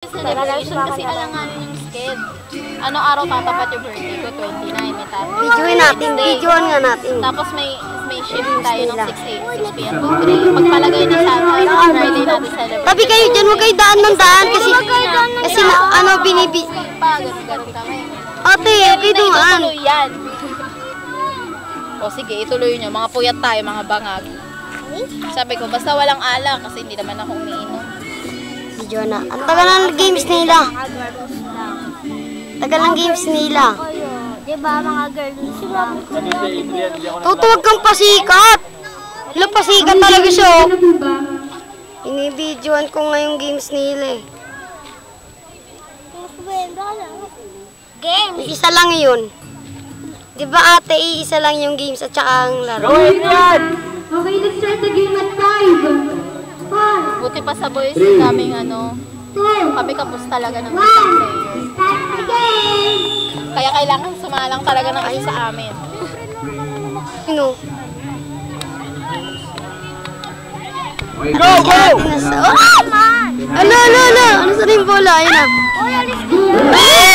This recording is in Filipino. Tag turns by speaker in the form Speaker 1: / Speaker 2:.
Speaker 1: Celebration kasi alanganin yung sked. Anong araw tatapat yung birthday ko? 29, may tayo.
Speaker 2: Videoin natin, videoin nga natin.
Speaker 1: Tapos may shift tayo ng 6 p.m. to 3. Pagpalagay na sa Friday natin celebrate.
Speaker 2: Tabi kayo dyan, huwag kayo daan ng daan kasi ano binibi.
Speaker 1: Ganun kami.
Speaker 2: Ate, huwag kayo dumaan.
Speaker 1: Itutuloy yan. O sige, ituloy nyo. Mga puyat tayo, mga bangag. Sabi ko, basta walang alak kasi hindi naman ako umiinom.
Speaker 2: Video na. Ang tagal ng games nila. Tagal ng games nila.
Speaker 3: Diba mga girls lang?
Speaker 2: Tutuwag kang pasikat. Hala, pasikat talaga siya. Inibidyoan ko nga yung games nila eh.
Speaker 3: Games!
Speaker 2: Isa lang yun. Diba ate, isa lang yung games at saka ang laro.
Speaker 3: Okay, let's start the game at 5. 4,
Speaker 1: Buti pa sa boys, daming ano,
Speaker 3: 2,
Speaker 1: kami kapos talaga ng isang player.
Speaker 3: start the game!
Speaker 1: Kaya kailangan sumalang talaga ng isa sa amin.
Speaker 2: Ano?
Speaker 4: Go, go!
Speaker 2: Oh! Ala! Ano sa rin bola? Ayun na.
Speaker 3: Uy, alis ka!